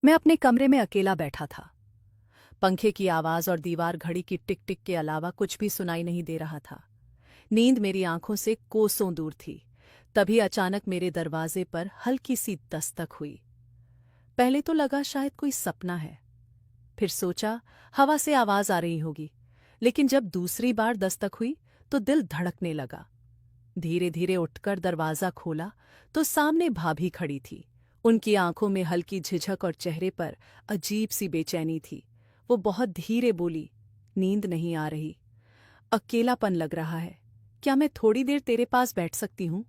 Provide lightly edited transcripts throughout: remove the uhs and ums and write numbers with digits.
मैं अपने कमरे में अकेला बैठा था। पंखे की आवाज और दीवार घड़ी की टिक टिक के अलावा कुछ भी सुनाई नहीं दे रहा था। नींद मेरी आंखों से कोसों दूर थी। तभी अचानक मेरे दरवाजे पर हल्की सी दस्तक हुई। पहले तो लगा शायद कोई सपना है। फिर सोचा हवा से आवाज आ रही होगी। लेकिन जब दूसरी बार दस्तक हुई तो दिल धड़कने लगा। धीरे धीरे उठकर दरवाजा खोला तो सामने भाभी खड़ी थी। उनकी आंखों में हल्की झिझक और चेहरे पर अजीब सी बेचैनी थी। वो बहुत धीरे बोली, नींद नहीं आ रही, अकेलापन लग रहा है, क्या मैं थोड़ी देर तेरे पास बैठ सकती हूँ?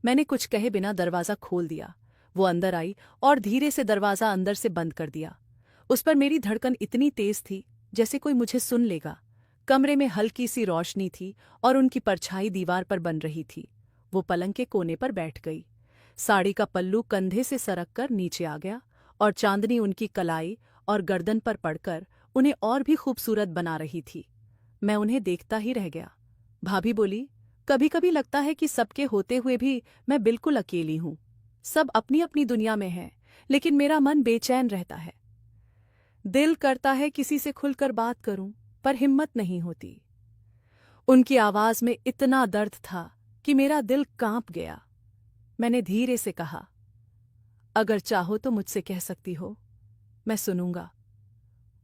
मैंने कुछ कहे बिना दरवाजा खोल दिया। वो अंदर आई और धीरे से दरवाजा अंदर से बंद कर दिया। उस पर मेरी धड़कन इतनी तेज थी जैसे कोई मुझे सुन लेगा। कमरे में हल्की सी रोशनी थी और उनकी परछाई दीवार पर बन रही थी। वो पलंग के कोने पर बैठ गई। साड़ी का पल्लू कंधे से सरक कर नीचे आ गया और चांदनी उनकी कलाई और गर्दन पर पड़कर उन्हें और भी खूबसूरत बना रही थी। मैं उन्हें देखता ही रह गया। भाभी बोली, कभी कभी लगता है कि सबके होते हुए भी मैं बिल्कुल अकेली हूं। सब अपनी अपनी दुनिया में हैं, लेकिन मेरा मन बेचैन रहता है। दिल करता है किसी से खुलकर बात करूं, पर हिम्मत नहीं होती। उनकी आवाज में इतना दर्द था कि मेरा दिल कांप गया। मैंने धीरे से कहा, अगर चाहो तो मुझसे कह सकती हो, मैं सुनूंगा।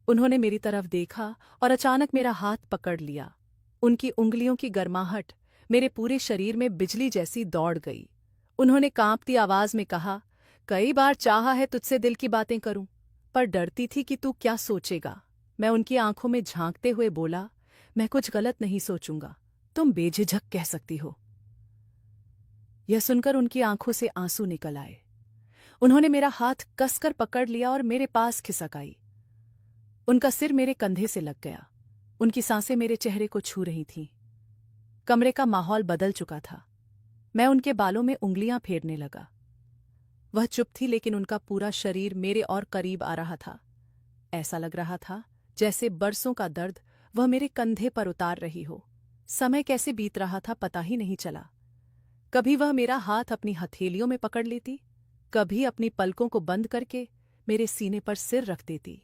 उन्होंने मेरी तरफ देखा और अचानक मेरा हाथ पकड़ लिया। उनकी उंगलियों की गर्माहट मेरे पूरे शरीर में बिजली जैसी दौड़ गई। उन्होंने कांपती आवाज में कहा, कई बार चाहा है तुझसे दिल की बातें करूं, पर डरती थी कि तू क्या सोचेगा। मैं उनकी आंखों में झांकते हुए बोला, मैं कुछ गलत नहीं सोचूंगा, तुम बेझिझक कह सकती हो। यह सुनकर उनकी आंखों से आंसू निकल आए। उन्होंने मेरा हाथ कसकर पकड़ लिया और मेरे पास खिसक आई। उनका सिर मेरे कंधे से लग गया। उनकी सांसें मेरे चेहरे को छू रही थीं। कमरे का माहौल बदल चुका था। मैं उनके बालों में उंगलियां फेरने लगा। वह चुप थी, लेकिन उनका पूरा शरीर मेरे और करीब आ रहा था। ऐसा लग रहा था जैसे बरसों का दर्द वह मेरे कंधे पर उतार रही हो। समय कैसे बीत रहा था पता ही नहीं चला। कभी वह मेरा हाथ अपनी हथेलियों में पकड़ लेती, कभी अपनी पलकों को बंद करके मेरे सीने पर सिर रख देती।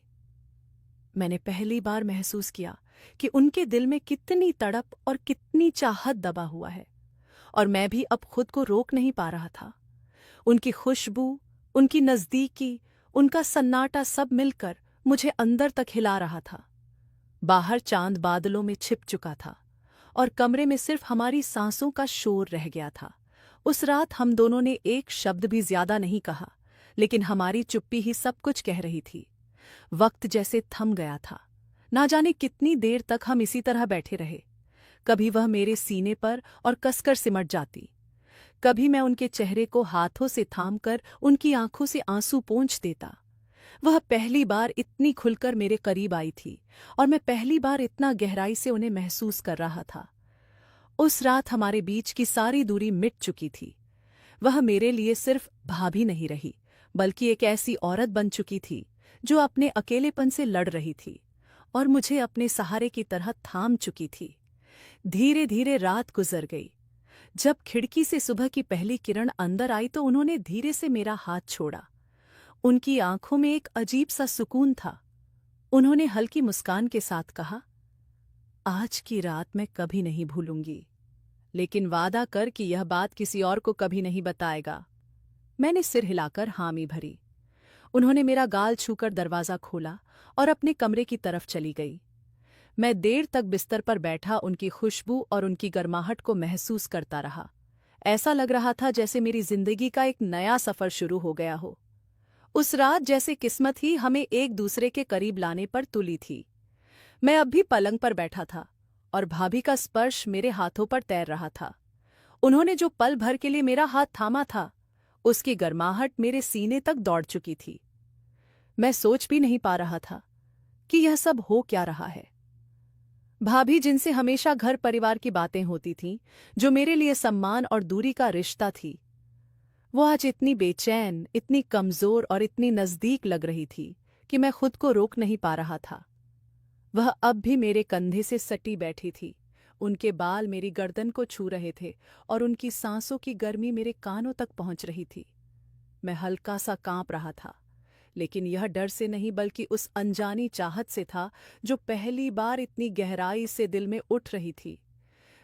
मैंने पहली बार महसूस किया कि उनके दिल में कितनी तड़प और कितनी चाहत दबा हुआ है, और मैं भी अब खुद को रोक नहीं पा रहा था। उनकी खुशबू, उनकी नज़दीकी, उनका सन्नाटा सब मिलकर मुझे अंदर तक हिला रहा था। बाहर चांद बादलों में छिप चुका था और कमरे में सिर्फ हमारी सांसों का शोर रह गया था। उस रात हम दोनों ने एक शब्द भी ज्यादा नहीं कहा, लेकिन हमारी चुप्पी ही सब कुछ कह रही थी। वक्त जैसे थम गया था। ना जाने कितनी देर तक हम इसी तरह बैठे रहे। कभी वह मेरे सीने पर और कसकर सिमट जाती, कभी मैं उनके चेहरे को हाथों से थामकर उनकी आंखों से आंसू पोंछ देता। वह पहली बार इतनी खुलकर मेरे करीब आई थी और मैं पहली बार इतना गहराई से उन्हें महसूस कर रहा था। उस रात हमारे बीच की सारी दूरी मिट चुकी थी। वह मेरे लिए सिर्फ भाभी नहीं रही, बल्कि एक ऐसी औरत बन चुकी थी जो अपने अकेलेपन से लड़ रही थी और मुझे अपने सहारे की तरह थाम चुकी थी। धीरे धीरे रात गुजर गई। जब खिड़की से सुबह की पहली किरण अंदर आई तो उन्होंने धीरे से मेरा हाथ छोड़ा। उनकी आंखों में एक अजीब सा सुकून था। उन्होंने हल्की मुस्कान के साथ कहा, आज की रात मैं कभी नहीं भूलूंगी, लेकिन वादा कर कि यह बात किसी और को कभी नहीं बताएगा। मैंने सिर हिलाकर हामी भरी। उन्होंने मेरा गाल छूकर दरवाजा खोला और अपने कमरे की तरफ चली गई। मैं देर तक बिस्तर पर बैठा उनकी खुशबू और उनकी गर्माहट को महसूस करता रहा। ऐसा लग रहा था जैसे मेरी जिंदगी का एक नया सफर शुरू हो गया हो। उस रात जैसे किस्मत ही हमें एक दूसरे के करीब लाने पर तुली थी। मैं अब भी पलंग पर बैठा था और भाभी का स्पर्श मेरे हाथों पर तैर रहा था। उन्होंने जो पल भर के लिए मेरा हाथ थामा था, उसकी गर्माहट मेरे सीने तक दौड़ चुकी थी। मैं सोच भी नहीं पा रहा था कि यह सब हो क्या रहा है। भाभी, जिनसे हमेशा घर परिवार की बातें होती थीं, जो मेरे लिए सम्मान और दूरी का रिश्ता थी, वो आज इतनी बेचैन, इतनी कमजोर और इतनी नजदीक लग रही थी कि मैं खुद को रोक नहीं पा रहा था। वह अब भी मेरे कंधे से सटी बैठी थी। उनके बाल मेरी गर्दन को छू रहे थे और उनकी सांसों की गर्मी मेरे कानों तक पहुंच रही थी। मैं हल्का सा कांप रहा था, लेकिन यह डर से नहीं बल्कि उस अनजानी चाहत से था जो पहली बार इतनी गहराई से दिल में उठ रही थी।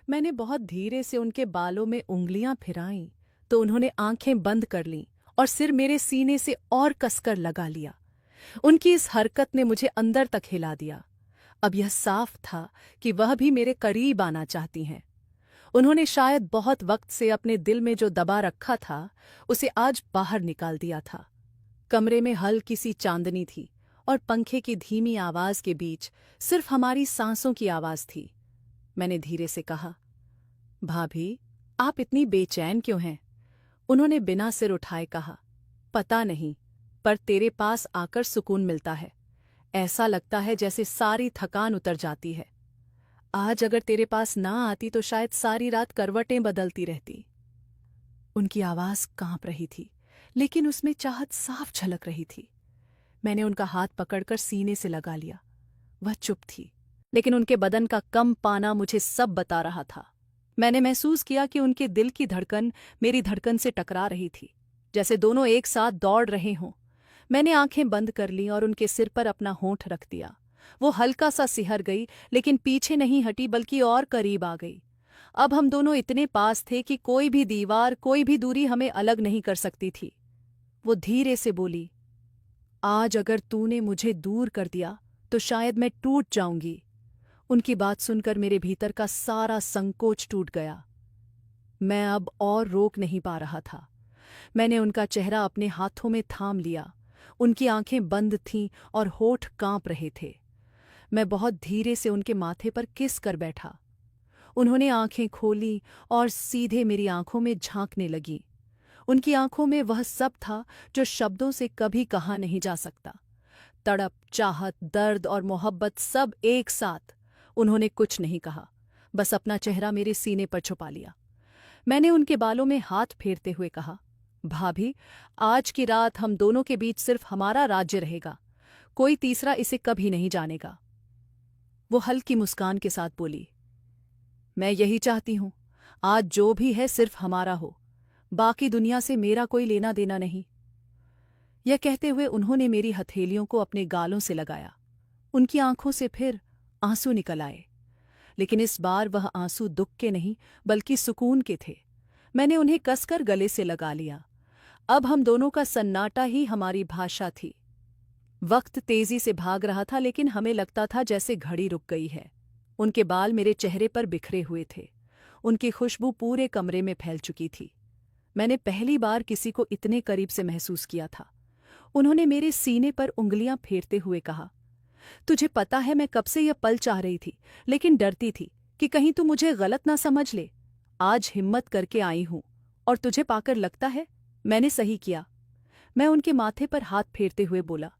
मैंने बहुत धीरे से उनके बालों में उंगलियां फिराईं तो उन्होंने आंखें बंद कर लीं और सिर मेरे सीने से और कसकर लगा लिया। उनकी इस हरकत ने मुझे अंदर तक हिला दिया। अब यह साफ था कि वह भी मेरे करीब आना चाहती हैं। उन्होंने शायद बहुत वक्त से अपने दिल में जो दबा रखा था उसे आज बाहर निकाल दिया था। कमरे में हल्की सी चांदनी थी और पंखे की धीमी आवाज के बीच सिर्फ हमारी सांसों की आवाज थी। मैंने धीरे से कहा, भाभी, आप इतनी बेचैन क्यों हैं? उन्होंने बिना सिर उठाए कहा, पता नहीं, पर तेरे पास आकर सुकून मिलता है। ऐसा लगता है जैसे सारी थकान उतर जाती है। आज अगर तेरे पास ना आती तो शायद सारी रात करवटें बदलती रहती। उनकी आवाज कांप रही थी, लेकिन उसमें चाहत साफ झलक रही थी। मैंने उनका हाथ पकड़कर सीने से लगा लिया। वह चुप थी, लेकिन उनके बदन का कम पाना मुझे सब बता रहा था। मैंने महसूस किया कि उनके दिल की धड़कन मेरी धड़कन से टकरा रही थी, जैसे दोनों एक साथ दौड़ रहे हों। मैंने आंखें बंद कर लीं और उनके सिर पर अपना होंठ रख दिया। वो हल्का सा सिहर गई, लेकिन पीछे नहीं हटी बल्कि और करीब आ गई। अब हम दोनों इतने पास थे कि कोई भी दीवार, कोई भी दूरी हमें अलग नहीं कर सकती थी। वो धीरे से बोली, आज अगर तूने मुझे दूर कर दिया तो शायद मैं टूट जाऊंगी। उनकी बात सुनकर मेरे भीतर का सारा संकोच टूट गया। मैं अब और रोक नहीं पा रहा था। मैंने उनका चेहरा अपने हाथों में थाम लिया। उनकी आंखें बंद थीं और होठ कांप रहे थे। मैं बहुत धीरे से उनके माथे पर किस कर बैठा। उन्होंने आंखें खोली और सीधे मेरी आंखों में झांकने लगीं। उनकी आंखों में वह सब था जो शब्दों से कभी कहा नहीं जा सकता। तड़प, चाहत, दर्द और मोहब्बत सब एक साथ। उन्होंने कुछ नहीं कहा, बस अपना चेहरा मेरे सीने पर छुपा लिया। मैंने उनके बालों में हाथ फेरते हुए कहा, भाभी, आज की रात हम दोनों के बीच सिर्फ हमारा राज्य रहेगा। कोई तीसरा इसे कभी नहीं जानेगा। वो हल्की मुस्कान के साथ बोली, मैं यही चाहती हूं। आज जो भी है सिर्फ हमारा हो। बाकी दुनिया से मेरा कोई लेना देना नहीं। यह कहते हुए उन्होंने मेरी हथेलियों को अपने गालों से लगाया। उनकी आंखों से फिर आंसू निकल आए, लेकिन इस बार वह आंसू दुख के नहीं बल्कि सुकून के थे। मैंने उन्हें कसकर गले से लगा लिया। अब हम दोनों का सन्नाटा ही हमारी भाषा थी। वक्त तेजी से भाग रहा था, लेकिन हमें लगता था जैसे घड़ी रुक गई है। उनके बाल मेरे चेहरे पर बिखरे हुए थे। उनकी खुशबू पूरे कमरे में फैल चुकी थी। मैंने पहली बार किसी को इतने करीब से महसूस किया था। उन्होंने मेरे सीने पर उंगलियां फेरते हुए कहा, तुझे पता है मैं कब से यह पल चाह रही थी, लेकिन डरती थी कि कहीं तू मुझे गलत ना समझ ले। आज हिम्मत करके आई हूं और तुझे पाकर लगता है मैंने सही किया। मैं उनके माथे पर हाथ फेरते हुए बोला,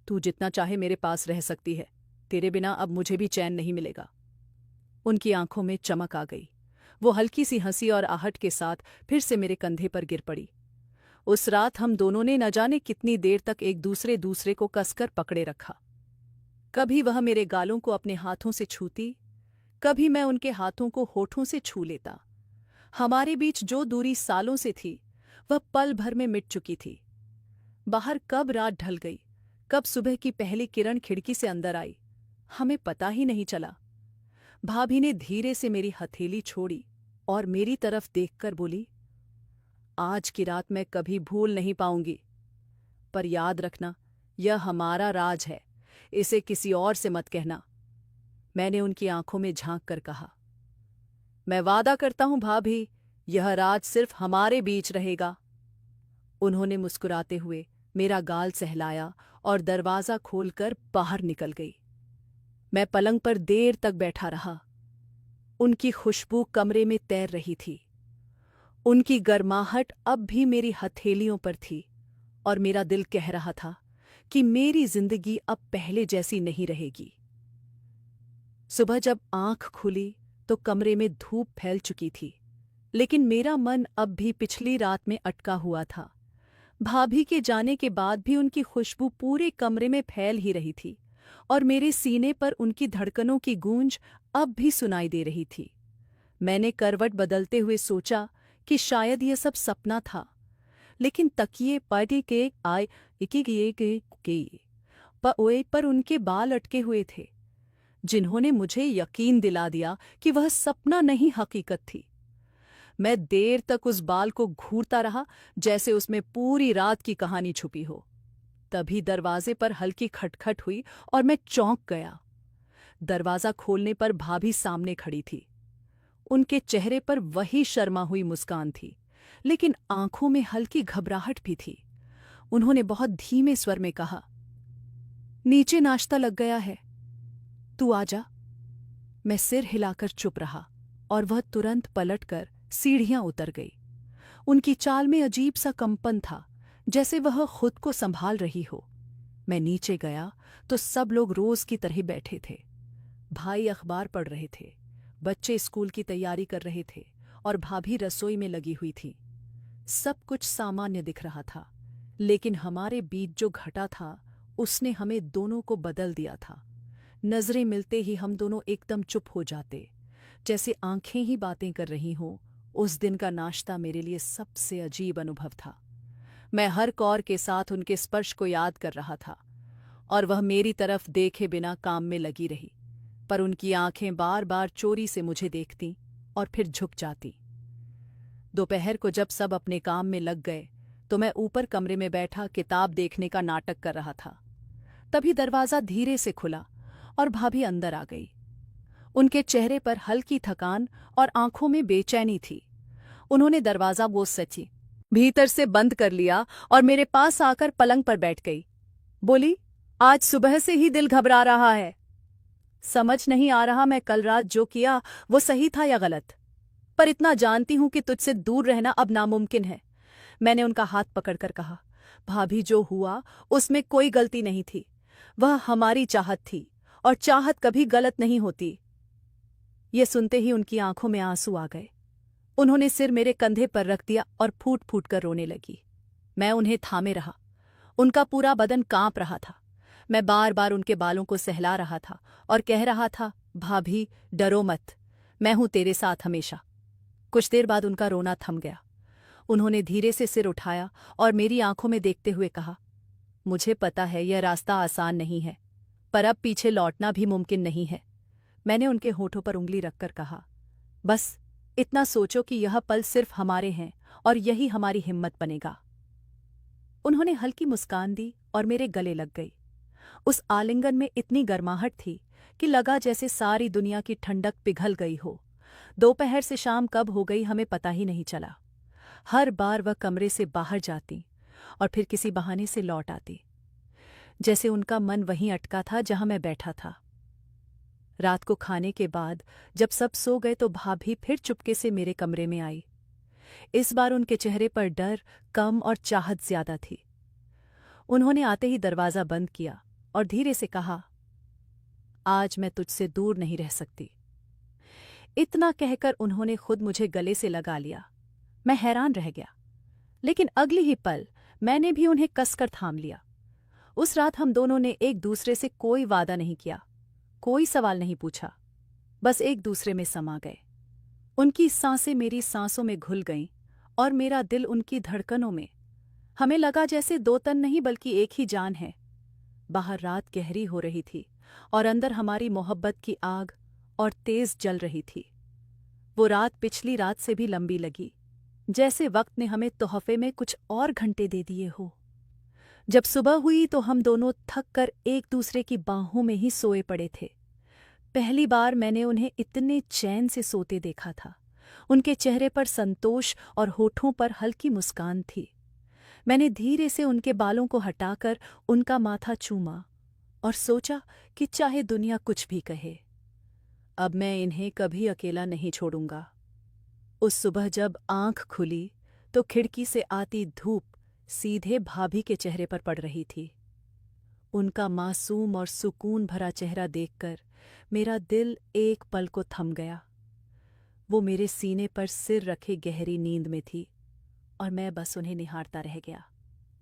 तू जितना चाहे मेरे पास रह सकती है। तेरे बिना अब मुझे भी चैन नहीं मिलेगा। उनकी आंखों में चमक आ गई। वो हल्की सी हंसी और आहट के साथ फिर से मेरे कंधे पर गिर पड़ी। उस रात हम दोनों ने न जाने कितनी देर तक एक दूसरे को कसकर पकड़े रखा। कभी वह मेरे गालों को अपने हाथों से छूती, कभी मैं उनके हाथों को होठों से छू लेता। हमारे बीच जो दूरी सालों से थी वह पल भर में मिट चुकी थी। बाहर कब रात ढल गई, कब सुबह की पहली किरण खिड़की से अंदर आई, हमें पता ही नहीं चला। भाभी ने धीरे से मेरी हथेली छोड़ी और मेरी तरफ देखकर बोली, आज की रात मैं कभी भूल नहीं पाऊंगी, पर याद रखना यह हमारा राज है, इसे किसी और से मत कहना। मैंने उनकी आंखों में झांक कर कहा, मैं वादा करता हूं भाभी, यह राज सिर्फ हमारे बीच रहेगा। उन्होंने मुस्कुराते हुए मेरा गाल सहलाया और दरवाजा खोलकर बाहर निकल गई। मैं पलंग पर देर तक बैठा रहा। उनकी खुशबू कमरे में तैर रही थी। उनकी गर्माहट अब भी मेरी हथेलियों पर थी और मेरा दिल कह रहा था कि मेरी जिंदगी अब पहले जैसी नहीं रहेगी। सुबह जब आंख खुली तो कमरे में धूप फैल चुकी थी, लेकिन मेरा मन अब भी पिछली रात में अटका हुआ था। भाभी के जाने के बाद भी उनकी खुशबू पूरे कमरे में फैल ही रही थी और मेरे सीने पर उनकी धड़कनों की गूंज अब भी सुनाई दे रही थी। मैंने करवट बदलते हुए सोचा कि शायद यह सब सपना था, लेकिन तकिए पार्टी के आए पर उनके बाल अटके हुए थे, जिन्होंने मुझे यकीन दिला दिया कि वह सपना नहीं हकीकत थी। मैं देर तक उस बाल को घूरता रहा, जैसे उसमें पूरी रात की कहानी छुपी हो। तभी दरवाजे पर हल्की खटखट हुई और मैं चौंक गया। दरवाजा खोलने पर भाभी सामने खड़ी थी। उनके चेहरे पर वही शर्मा हुई मुस्कान थी, लेकिन आंखों में हल्की घबराहट भी थी। उन्होंने बहुत धीमे स्वर में कहा, नीचे नाश्ता लग गया है, तू आजा। मैं सिर हिलाकर चुप रहा और वह तुरंत पलटकर सीढ़ियां उतर गई। उनकी चाल में अजीब सा कंपन था, जैसे वह खुद को संभाल रही हो। मैं नीचे गया तो सब लोग रोज की तरह बैठे थे। भाई अखबार पढ़ रहे थे, बच्चे स्कूल की तैयारी कर रहे थे और भाभी रसोई में लगी हुई थी। सब कुछ सामान्य दिख रहा था, लेकिन हमारे बीच जो घटा था उसने हमें दोनों को बदल दिया था। नजरें मिलते ही हम दोनों एकदम चुप हो जाते, जैसे आंखें ही बातें कर रही हों। उस दिन का नाश्ता मेरे लिए सबसे अजीब अनुभव था। मैं हर कौर के साथ उनके स्पर्श को याद कर रहा था और वह मेरी तरफ देखे बिना काम में लगी रही, पर उनकी आंखें बार बार चोरी से मुझे देखती और फिर झुक जाती। दोपहर को जब सब अपने काम में लग गए तो मैं ऊपर कमरे में बैठा किताब देखने का नाटक कर रहा था। तभी दरवाजा धीरे से खुला और भाभी अंदर आ गई। उनके चेहरे पर हल्की थकान और आंखों में बेचैनी थी। उन्होंने दरवाजा वो सची भीतर से बंद कर लिया और मेरे पास आकर पलंग पर बैठ गई। बोली, आज सुबह से ही दिल घबरा रहा है। समझ नहीं आ रहा मैं कल रात जो किया वो सही था या गलत, पर इतना जानती हूं कि तुझसे दूर रहना अब नामुमकिन है। मैंने उनका हाथ पकड़कर कहा, भाभी जो हुआ उसमें कोई गलती नहीं थी, वह हमारी चाहत थी और चाहत कभी गलत नहीं होती। ये सुनते ही उनकी आंखों में आंसू आ गए। उन्होंने सिर मेरे कंधे पर रख दिया और फूट फूट कर रोने लगी। मैं उन्हें थामे रहा। उनका पूरा बदन कांप रहा था। मैं बार बार उनके बालों को सहला रहा था और कह रहा था, भाभी डरो मत, मैं हूं तेरे साथ हमेशा। कुछ देर बाद उनका रोना थम गया। उन्होंने धीरे से सिर उठाया और मेरी आंखों में देखते हुए कहा, मुझे पता है यह रास्ता आसान नहीं है, पर अब पीछे लौटना भी मुमकिन नहीं है। मैंने उनके होठों पर उंगली रखकर कहा, बस इतना सोचो कि यह पल सिर्फ हमारे हैं और यही हमारी हिम्मत बनेगा। उन्होंने हल्की मुस्कान दी और मेरे गले लग गई। उस आलिंगन में इतनी गर्माहट थी कि लगा जैसे सारी दुनिया की ठंडक पिघल गई हो। दोपहर से शाम कब हो गई हमें पता ही नहीं चला। हर बार वह कमरे से बाहर जाती और फिर किसी बहाने से लौट आती, जैसे उनका मन वहीं अटका था जहां मैं बैठा था। रात को खाने के बाद जब सब सो गए तो भाभी फिर चुपके से मेरे कमरे में आई। इस बार उनके चेहरे पर डर कम और चाहत ज्यादा थी। उन्होंने आते ही दरवाजा बंद किया और धीरे से कहा, आज मैं तुझसे दूर नहीं रह सकती। इतना कहकर उन्होंने खुद मुझे गले से लगा लिया। मैं हैरान रह गया, लेकिन अगली ही पल मैंने भी उन्हें कसकर थाम लिया। उस रात हम दोनों ने एक दूसरे से कोई वादा नहीं किया, कोई सवाल नहीं पूछा, बस एक दूसरे में समा गए। उनकी सांसें मेरी सांसों में घुल गईं और मेरा दिल उनकी धड़कनों में। हमें लगा जैसे दो तन नहीं बल्कि एक ही जान है। बाहर रात गहरी हो रही थी और अंदर हमारी मोहब्बत की आग और तेज जल रही थी। वो रात पिछली रात से भी लंबी लगी, जैसे वक्त ने हमें तोहफे में कुछ और घंटे दे दिए हो। जब सुबह हुई तो हम दोनों थक कर एक दूसरे की बाहों में ही सोए पड़े थे। पहली बार मैंने उन्हें इतने चैन से सोते देखा था। उनके चेहरे पर संतोष और होठों पर हल्की मुस्कान थी। मैंने धीरे से उनके बालों को हटाकर उनका माथा चूमा और सोचा कि चाहे दुनिया कुछ भी कहे, अब मैं इन्हें कभी अकेला नहीं छोड़ूंगा। उस सुबह जब आंख खुली तो खिड़की से आती धूप सीधे भाभी के चेहरे पर पड़ रही थी। उनका मासूम और सुकून भरा चेहरा देखकर मेरा दिल एक पल को थम गया। वो मेरे सीने पर सिर रखे गहरी नींद में थी और मैं बस उन्हें निहारता रह गया,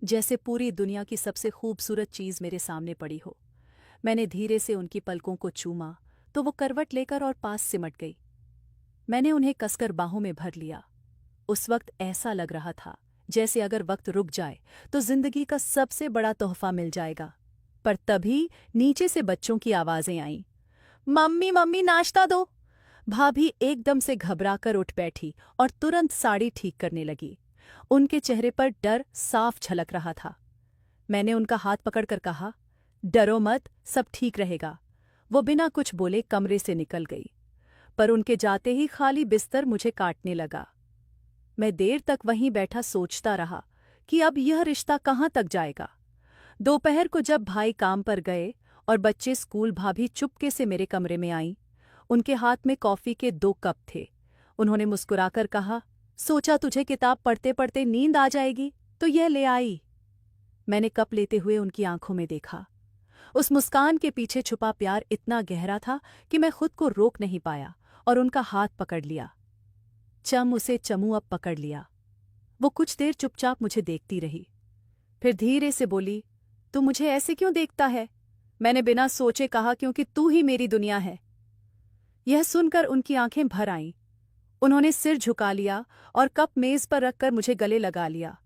जैसे पूरी दुनिया की सबसे खूबसूरत चीज़ मेरे सामने पड़ी हो। मैंने धीरे से उनकी पलकों को चूमा तो वो करवट लेकर और पास सिमट गई। मैंने उन्हें कसकर बाहों में भर लिया। उस वक्त ऐसा लग रहा था जैसे अगर वक्त रुक जाए तो जिंदगी का सबसे बड़ा तोहफा मिल जाएगा। पर तभी नीचे से बच्चों की आवाजें आईं। मम्मी मम्मी नाश्ता दो। भाभी एकदम से घबराकर उठ बैठी और तुरंत साड़ी ठीक करने लगी। उनके चेहरे पर डर साफ झलक रहा था। मैंने उनका हाथ पकड़कर कहा, डरो मत, सब ठीक रहेगा। वो बिना कुछ बोले कमरे से निकल गई, पर उनके जाते ही खाली बिस्तर मुझे काटने लगा। मैं देर तक वहीं बैठा सोचता रहा कि अब यह रिश्ता कहाँ तक जाएगा। दोपहर को जब भाई काम पर गए और बच्चे स्कूल, भाभी चुपके से मेरे कमरे में आईं। उनके हाथ में कॉफी के 2 कप थे। उन्होंने मुस्कुराकर कहा, सोचा तुझे किताब पढ़ते पढ़ते नींद आ जाएगी तो यह ले आई। मैंने कप लेते हुए उनकी आंखों में देखा। उस मुस्कान के पीछे छुपा प्यार इतना गहरा था कि मैं खुद को रोक नहीं पाया और उनका हाथ पकड़ लिया। उसे चमू अब पकड़ लिया। वो कुछ देर चुपचाप मुझे देखती रही, फिर धीरे से बोली, तू मुझे ऐसे क्यों देखता है? मैंने बिना सोचे कहा, क्योंकि तू ही मेरी दुनिया है। यह सुनकर उनकी आंखें भर आईं। उन्होंने सिर झुका लिया और कप मेज पर रखकर मुझे गले लगा लिया।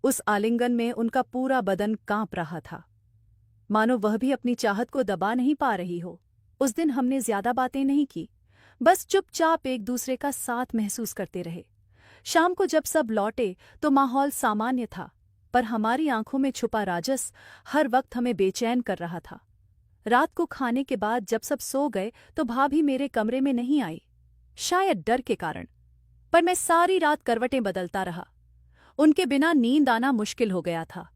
उस आलिंगन में उनका पूरा बदन कांप रहा था, मानो वह भी अपनी चाहत को दबा नहीं पा रही हो। उस दिन हमने ज्यादा बातें नहीं की, बस चुपचाप एक दूसरे का साथ महसूस करते रहे। शाम को जब सब लौटे तो माहौल सामान्य था, पर हमारी आंखों में छुपा राजस हर वक्त हमें बेचैन कर रहा था। रात को खाने के बाद जब सब सो गए तो भाभी मेरे कमरे में नहीं आई, शायद डर के कारण, पर मैं सारी रात करवटें बदलता रहा। उनके बिना नींद आना मुश्किल हो गया था।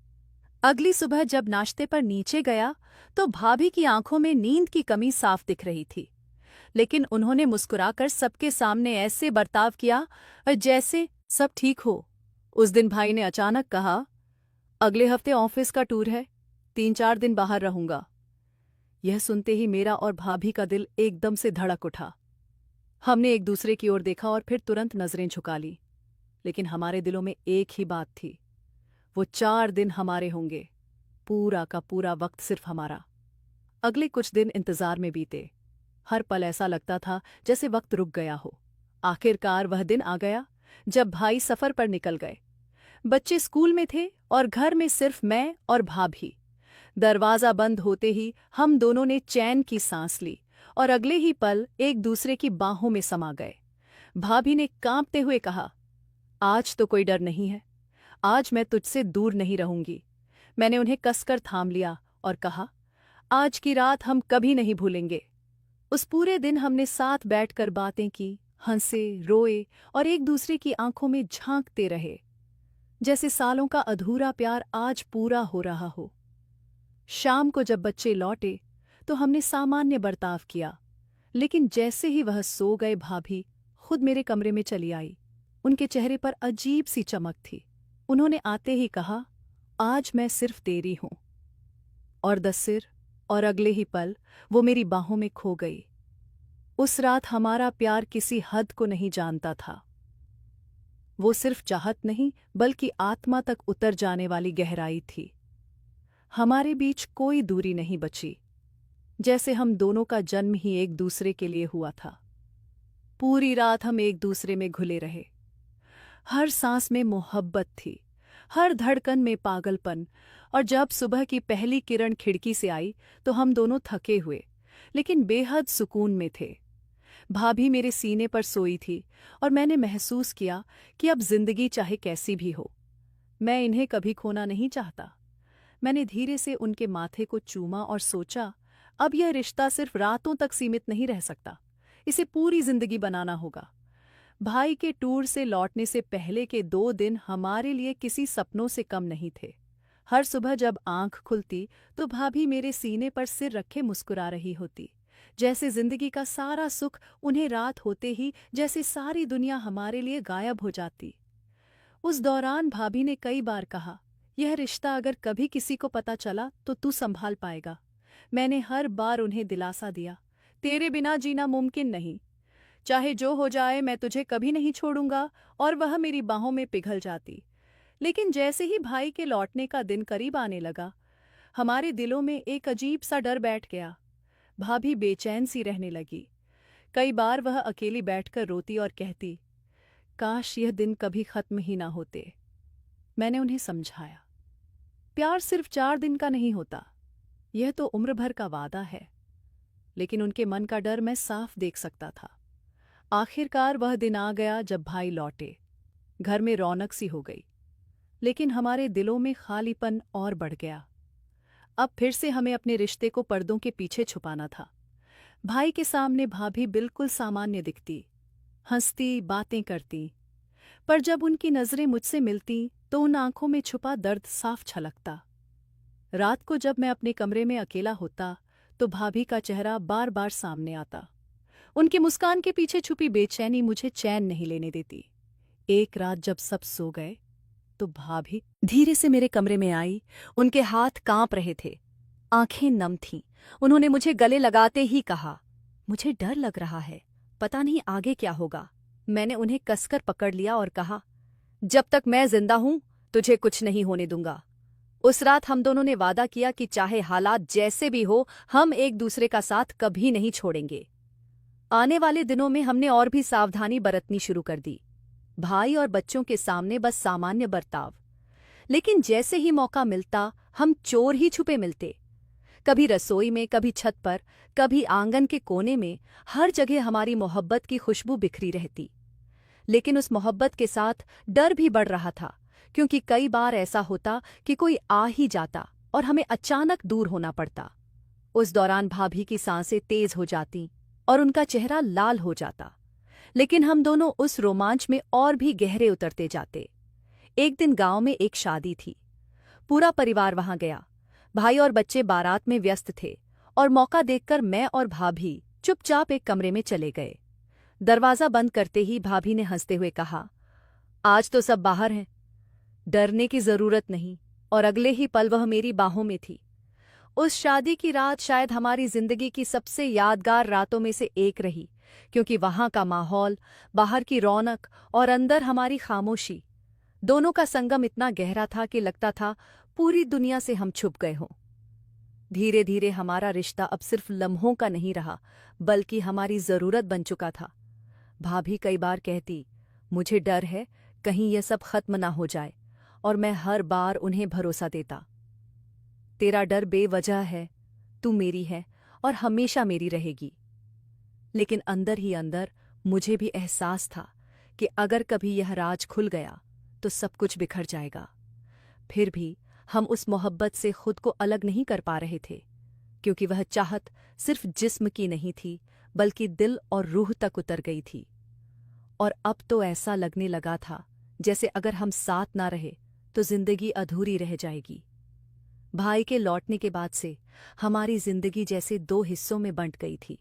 अगली सुबह जब नाश्ते पर नीचे गया तो भाभी की आंखों में नींद की कमी साफ दिख रही थी, लेकिन उन्होंने मुस्कुराकर सबके सामने ऐसे बर्ताव किया जैसे सब ठीक हो। उस दिन भाई ने अचानक कहा, अगले हफ्ते ऑफिस का टूर है, 3-4 दिन बाहर रहूंगा। यह सुनते ही मेरा और भाभी का दिल एकदम से धड़क उठा। हमने एक दूसरे की ओर देखा और फिर तुरंत नजरें झुका ली, लेकिन हमारे दिलों में एक ही बात थी, वो 4 दिन हमारे होंगे, पूरा का पूरा वक्त सिर्फ हमारा। अगले कुछ दिन इंतजार में बीते। हर पल ऐसा लगता था जैसे वक्त रुक गया हो। आखिरकार वह दिन आ गया जब भाई सफर पर निकल गए। बच्चे स्कूल में थे और घर में सिर्फ मैं और भाभी। दरवाजा बंद होते ही हम दोनों ने चैन की सांस ली और अगले ही पल एक दूसरे की बाहों में समा गए। भाभी ने कांपते हुए कहा, आज तो कोई डर नहीं है, आज मैं तुझसे दूर नहीं रहूंगी। मैंने उन्हें कसकर थाम लिया और कहा, आज की रात हम कभी नहीं भूलेंगे। उस पूरे दिन हमने साथ बैठकर बातें की, हंसे, रोए और एक दूसरे की आंखों में झांकते रहे, जैसे सालों का अधूरा प्यार आज पूरा हो रहा हो। शाम को जब बच्चे लौटे तो हमने सामान्य बर्ताव किया, लेकिन जैसे ही वह सो गए भाभी खुद मेरे कमरे में चली आई। उनके चेहरे पर अजीब सी चमक थी। उन्होंने आते ही कहा, आज मैं सिर्फ तेरी हूं। और दसिर और अगले ही पल वो मेरी बाहों में खो गई। उस रात हमारा प्यार किसी हद को नहीं जानता था। वो सिर्फ चाहत नहीं बल्कि आत्मा तक उतर जाने वाली गहराई थी। हमारे बीच कोई दूरी नहीं बची, जैसे हम दोनों का जन्म ही एक दूसरे के लिए हुआ था। पूरी रात हम एक दूसरे में घुले रहे। हर सांस में मोहब्बत थी, हर धड़कन में पागलपन। और जब सुबह की पहली किरण खिड़की से आई तो हम दोनों थके हुए लेकिन बेहद सुकून में थे। भाभी मेरे सीने पर सोई थी और मैंने महसूस किया कि अब जिंदगी चाहे कैसी भी हो, मैं इन्हें कभी खोना नहीं चाहता। मैंने धीरे से उनके माथे को चूमा और सोचा, अब यह रिश्ता सिर्फ रातों तक सीमित नहीं रह सकता, इसे पूरी जिंदगी बनाना होगा। भाई के टूर से लौटने से पहले के 2 दिन हमारे लिए किसी सपनों से कम नहीं थे। हर सुबह जब आंख खुलती तो भाभी मेरे सीने पर सिर रखे मुस्कुरा रही होती, जैसे जिंदगी का सारा सुख उन्हें रात होते ही जैसे सारी दुनिया हमारे लिए गायब हो जाती। उस दौरान भाभी ने कई बार कहा, यह रिश्ता अगर कभी किसी को पता चला तो तू संभाल पाएगा। मैंने हर बार उन्हें दिलासा दिया, तेरे बिना जीना मुमकिन नहीं, चाहे जो हो जाए मैं तुझे कभी नहीं छोड़ूंगा। और वह मेरी बाहों में पिघल जाती। लेकिन जैसे ही भाई के लौटने का दिन करीब आने लगा, हमारे दिलों में एक अजीब सा डर बैठ गया। भाभी बेचैन सी रहने लगी। कई बार वह अकेली बैठकर रोती और कहती, काश यह दिन कभी खत्म ही ना होते। मैंने उन्हें समझाया, प्यार सिर्फ 4 दिन का नहीं होता, यह तो उम्र भर का वादा है। लेकिन उनके मन का डर मैं साफ देख सकता था। आखिरकार वह दिन आ गया जब भाई लौटे। घर में रौनक सी हो गई, लेकिन हमारे दिलों में खालीपन और बढ़ गया। अब फिर से हमें अपने रिश्ते को पर्दों के पीछे छुपाना था। भाई के सामने भाभी बिल्कुल सामान्य दिखती, हंसती, बातें करती, पर जब उनकी नजरें मुझसे मिलती तो उन आंखों में छुपा दर्द साफ छलकता। रात को जब मैं अपने कमरे में अकेला होता तो भाभी का चेहरा बार बार सामने आता। उनकी मुस्कान के पीछे छुपी बेचैनी मुझे चैन नहीं लेने देती। एक रात जब सब सो गए तो भाभी धीरे से मेरे कमरे में आई। उनके हाथ कांप रहे थे, आंखें नम थीं। उन्होंने मुझे गले लगाते ही कहा, मुझे डर लग रहा है, पता नहीं आगे क्या होगा। मैंने उन्हें कसकर पकड़ लिया और कहा, जब तक मैं जिंदा हूं तुझे कुछ नहीं होने दूंगा। उस रात हम दोनों ने वादा किया कि चाहे हालात जैसे भी हो, हम एक दूसरे का साथ कभी नहीं छोड़ेंगे। आने वाले दिनों में हमने और भी सावधानी बरतनी शुरू कर दी। भाई और बच्चों के सामने बस सामान्य बर्ताव, लेकिन जैसे ही मौका मिलता हम चोर ही छुपे मिलते। कभी रसोई में, कभी छत पर, कभी आंगन के कोने में, हर जगह हमारी मोहब्बत की खुशबू बिखरी रहती। लेकिन उस मोहब्बत के साथ डर भी बढ़ रहा था, क्योंकि कई बार ऐसा होता कि कोई आ ही जाता और हमें अचानक दूर होना पड़ता। उस दौरान भाभी की सांसें तेज हो जाती और उनका चेहरा लाल हो जाता, लेकिन हम दोनों उस रोमांच में और भी गहरे उतरते जाते। एक दिन गांव में एक शादी थी। पूरा परिवार वहां गया। भाई और बच्चे बारात में व्यस्त थे और मौका देखकर मैं और भाभी चुपचाप एक कमरे में चले गए। दरवाजा बंद करते ही भाभी ने हंसते हुए कहा, आज तो सब बाहर हैं, डरने की जरूरत नहीं। और अगले ही पल वह मेरी बाहों में थी। उस शादी की रात शायद हमारी जिंदगी की सबसे यादगार रातों में से एक रही, क्योंकि वहां का माहौल, बाहर की रौनक और अंदर हमारी खामोशी, दोनों का संगम इतना गहरा था कि लगता था पूरी दुनिया से हम छुप गए हों। धीरे धीरे हमारा रिश्ता अब सिर्फ लम्हों का नहीं रहा, बल्कि हमारी जरूरत बन चुका था। भाभी कई बार कहती, मुझे डर है कहीं यह सब खत्म ना हो जाए, और मैं हर बार उन्हें भरोसा देता, तेरा डर बेवजह है, तू मेरी है और हमेशा मेरी रहेगी। लेकिन अंदर ही अंदर मुझे भी एहसास था कि अगर कभी यह राज खुल गया तो सब कुछ बिखर जाएगा। फिर भी हम उस मोहब्बत से खुद को अलग नहीं कर पा रहे थे, क्योंकि वह चाहत सिर्फ जिस्म की नहीं थी, बल्कि दिल और रूह तक उतर गई थी। और अब तो ऐसा लगने लगा था जैसे अगर हम साथ ना रहे तो जिंदगी अधूरी रह जाएगी। भाई के लौटने के बाद से हमारी जिंदगी जैसे दो हिस्सों में बंट गई थी।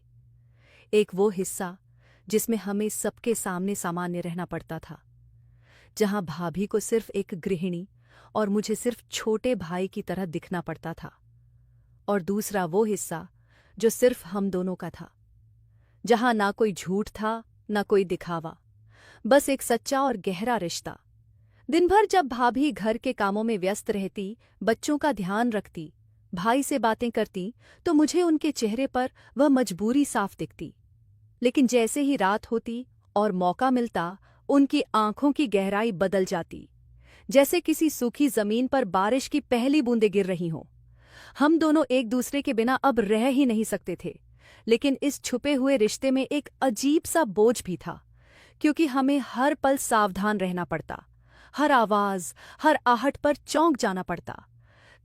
एक वो हिस्सा जिसमें हमें सबके सामने सामान्य रहना पड़ता था, जहां भाभी को सिर्फ एक गृहिणी और मुझे सिर्फ छोटे भाई की तरह दिखना पड़ता था। और दूसरा वो हिस्सा जो सिर्फ हम दोनों का था, जहां ना कोई झूठ था, ना कोई दिखावा, बस एक सच्चा और गहरा रिश्ता। दिन भर जब भाभी घर के कामों में व्यस्त रहती, बच्चों का ध्यान रखती, भाई से बातें करती, तो मुझे उनके चेहरे पर वह मजबूरी साफ दिखती। लेकिन जैसे ही रात होती और मौका मिलता, उनकी आंखों की गहराई बदल जाती, जैसे किसी सूखी जमीन पर बारिश की पहली बूंदें गिर रही हों। हम दोनों एक दूसरे के बिना अब रह ही नहीं सकते थे, लेकिन इस छुपे हुए रिश्ते में एक अजीब सा बोझ भी था, क्योंकि हमें हर पल सावधान रहना पड़ता, हर आवाज, हर आहट पर चौंक जाना पड़ता।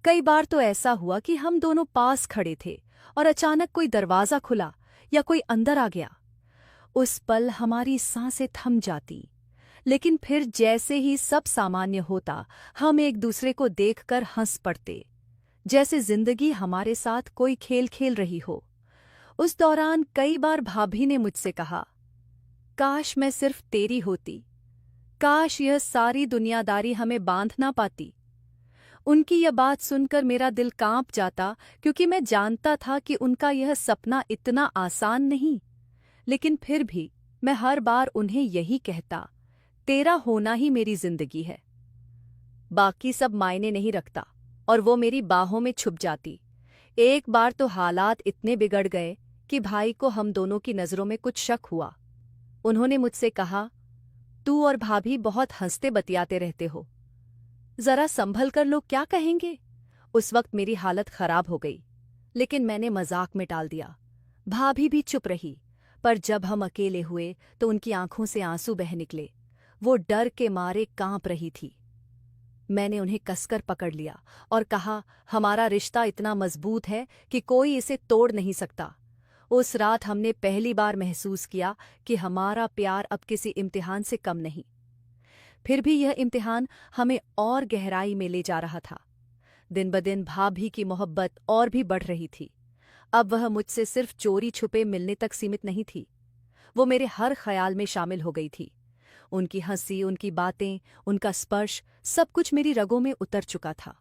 कई बार तो ऐसा हुआ कि हम दोनों पास खड़े थे और अचानक कोई दरवाजा खुला या कोई अंदर आ गया। उस पल हमारी सांसें थम जाती, लेकिन फिर जैसे ही सब सामान्य होता, हम एक दूसरे को देखकर हंस पड़ते, जैसे जिंदगी हमारे साथ कोई खेल खेल रही हो। उस दौरान कई बार भाभी ने मुझसे कहा, काश मैं सिर्फ तेरी होती, काश यह सारी दुनियादारी हमें बांध ना पाती। उनकी यह बात सुनकर मेरा दिल कांप जाता, क्योंकि मैं जानता था कि उनका यह सपना इतना आसान नहीं। लेकिन फिर भी मैं हर बार उन्हें यही कहता, तेरा होना ही मेरी जिंदगी है, बाकी सब मायने नहीं रखता। और वो मेरी बाहों में छुप जाती। एक बार तो हालात इतने बिगड़ गए कि भाई को हम दोनों की नज़रों में कुछ शक हुआ। उन्होंने मुझसे कहा, तू और भाभी बहुत हंसते बतियाते रहते हो, जरा संभल कर लोग क्या कहेंगे। उस वक्त मेरी हालत खराब हो गई, लेकिन मैंने मजाक में टाल दिया। भाभी भी चुप रही, पर जब हम अकेले हुए तो उनकी आंखों से आंसू बह निकले। वो डर के मारे कांप रही थी। मैंने उन्हें कसकर पकड़ लिया और कहा, हमारा रिश्ता इतना मजबूत है कि कोई इसे तोड़ नहीं सकता। उस रात हमने पहली बार महसूस किया कि हमारा प्यार अब किसी इम्तिहान से कम नहीं। फिर भी यह इम्तिहान हमें और गहराई में ले जा रहा था। दिन ब दिन भाभी की मोहब्बत और भी बढ़ रही थी। अब वह मुझसे सिर्फ चोरी छुपे मिलने तक सीमित नहीं थी, वो मेरे हर ख्याल में शामिल हो गई थी। उनकी हंसी, उनकी बातें, उनका स्पर्श, सब कुछ मेरी रगों में उतर चुका था।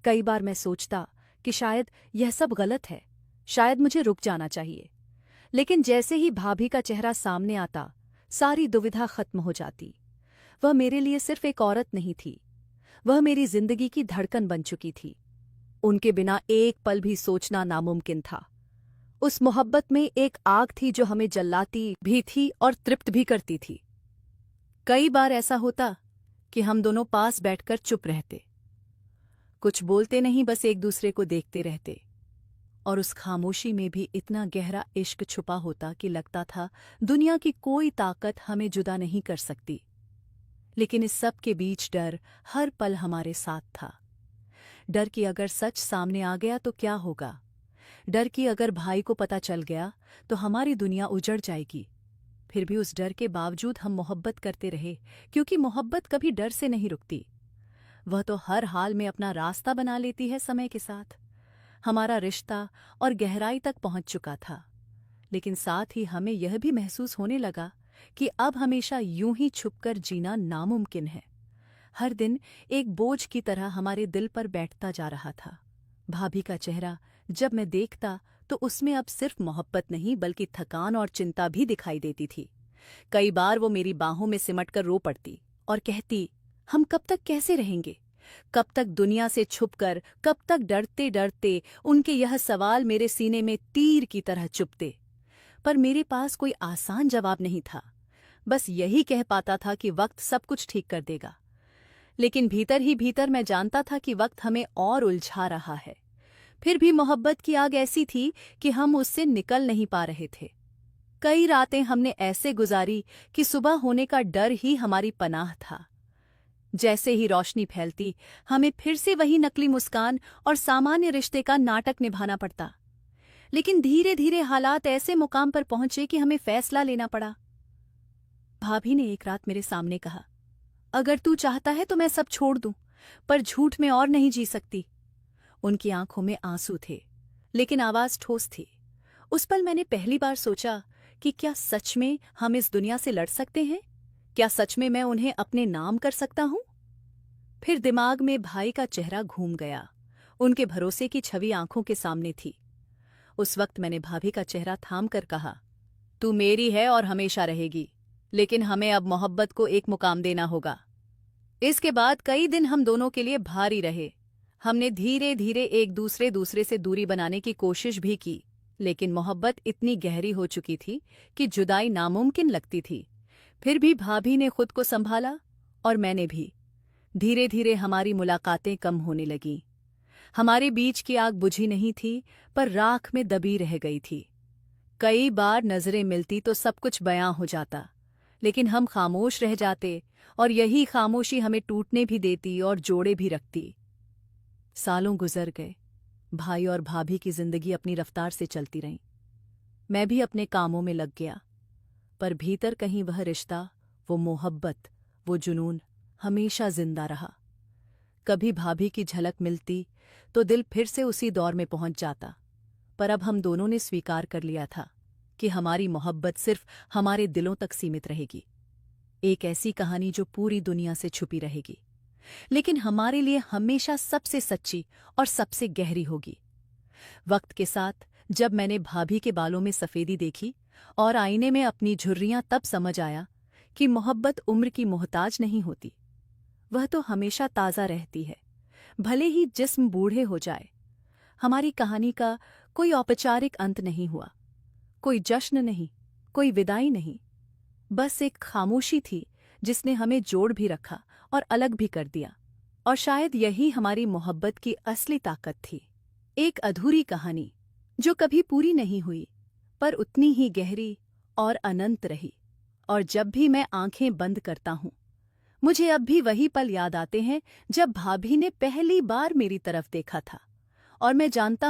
कई बार मैं सोचता कि शायद यह सब गलत है, शायद मुझे रुक जाना चाहिए। लेकिन जैसे ही भाभी का चेहरा सामने आता, सारी दुविधा खत्म हो जाती। वह मेरे लिए सिर्फ एक औरत नहीं थी, वह मेरी जिंदगी की धड़कन बन चुकी थी। उनके बिना एक पल भी सोचना नामुमकिन था। उस मोहब्बत में एक आग थी जो हमें जलाती भी थी और तृप्त भी करती थी। कई बार ऐसा होता कि हम दोनों पास बैठकर चुप रहते, कुछ बोलते नहीं, बस एक दूसरे को देखते रहते। और उस खामोशी में भी इतना गहरा इश्क छुपा होता कि लगता था दुनिया की कोई ताकत हमें जुदा नहीं कर सकती। लेकिन इस सब के बीच डर हर पल हमारे साथ था। डर कि अगर सच सामने आ गया तो क्या होगा। डर कि अगर भाई को पता चल गया तो हमारी दुनिया उजड़ जाएगी। फिर भी उस डर के बावजूद हम मोहब्बत करते रहे, क्योंकि मोहब्बत कभी डर से नहीं रुकती। वह तो हर हाल में अपना रास्ता बना लेती है समय के साथ। हमारा रिश्ता और गहराई तक पहुंच चुका था, लेकिन साथ ही हमें यह भी महसूस होने लगा कि अब हमेशा यूं ही छुपकर जीना नामुमकिन है। हर दिन एक बोझ की तरह हमारे दिल पर बैठता जा रहा था। भाभी का चेहरा जब मैं देखता तो उसमें अब सिर्फ मोहब्बत नहीं बल्कि थकान और चिंता भी दिखाई देती थी। कई बार वो मेरी बाहों में सिमटकर रो पड़ती और कहती, हम कब तक कैसे रहेंगे, कब तक दुनिया से छुपकर, कब तक डरते डरते। उनके यह सवाल मेरे सीने में तीर की तरह चुभते, पर मेरे पास कोई आसान जवाब नहीं था। बस यही कह पाता था कि वक्त सब कुछ ठीक कर देगा। लेकिन भीतर ही भीतर मैं जानता था कि वक्त हमें और उलझा रहा है। फिर भी मोहब्बत की आग ऐसी थी कि हम उससे निकल नहीं पा रहे थे। कई रातें हमने ऐसे गुजारी कि सुबह होने का डर ही हमारी पनाह था। जैसे ही रोशनी फैलती, हमें फिर से वही नकली मुस्कान और सामान्य रिश्ते का नाटक निभाना पड़ता। लेकिन धीरे धीरे हालात ऐसे मुकाम पर पहुंचे कि हमें फैसला लेना पड़ा। भाभी ने एक रात मेरे सामने कहा, अगर तू चाहता है तो मैं सब छोड़ दूं, पर झूठ में और नहीं जी सकती। उनकी आंखों में आंसू थे, लेकिन आवाज ठोस थी। उस पल मैंने पहली बार सोचा कि क्या सच में हम इस दुनिया से लड़ सकते हैं? क्या सच में मैं उन्हें अपने नाम कर सकता हूं? फिर दिमाग में भाई का चेहरा घूम गया। उनके भरोसे की छवि आंखों के सामने थी। उस वक्त मैंने भाभी का चेहरा थाम कर कहा, तू मेरी है और हमेशा रहेगी, लेकिन हमें अब मोहब्बत को एक मुकाम देना होगा। इसके बाद कई दिन हम दोनों के लिए भारी रहे। हमने धीरे धीरे एक दूसरे से दूरी बनाने की कोशिश भी की, लेकिन मोहब्बत इतनी गहरी हो चुकी थी कि जुदाई नामुमकिन लगती थी। फिर भी भाभी ने खुद को संभाला और मैंने भी। धीरे धीरे हमारी मुलाकातें कम होने लगीं। हमारे बीच की आग बुझी नहीं थी, पर राख में दबी रह गई थी। कई बार नजरें मिलती तो सब कुछ बयां हो जाता, लेकिन हम खामोश रह जाते, और यही खामोशी हमें टूटने भी देती और जोड़े भी रखती। सालों गुजर गए। भाई और भाभी की जिंदगी अपनी रफ्तार से चलती रही। मैं भी अपने कामों में लग गया, पर भीतर कहीं वह रिश्ता, वो मोहब्बत, वो जुनून हमेशा जिंदा रहा। कभी भाभी की झलक मिलती तो दिल फिर से उसी दौर में पहुंच जाता, पर अब हम दोनों ने स्वीकार कर लिया था कि हमारी मोहब्बत सिर्फ हमारे दिलों तक सीमित रहेगी। एक ऐसी कहानी जो पूरी दुनिया से छुपी रहेगी, लेकिन हमारे लिए हमेशा सबसे सच्ची और सबसे गहरी होगी। वक्त के साथ जब मैंने भाभी के बालों में सफेदी देखी और आईने में अपनी झुर्रियां, तब समझ आया कि मोहब्बत उम्र की मोहताज नहीं होती। वह तो हमेशा ताज़ा रहती है, भले ही जिस्म बूढ़े हो जाए। हमारी कहानी का कोई औपचारिक अंत नहीं हुआ, कोई जश्न नहीं, कोई विदाई नहीं, बस एक खामोशी थी जिसने हमें जोड़ भी रखा और अलग भी कर दिया। और शायद यही हमारी मोहब्बत की असली ताकत थी। एक अधूरी कहानी जो कभी पूरी नहीं हुई, पर उतनी ही गहरी और अनंत रही। और जब भी मैं आंखें बंद करता हूँ, मुझे अब भी वही पल याद आते हैं जब भाभी ने पहली बार मेरी तरफ देखा था। और मैं जानता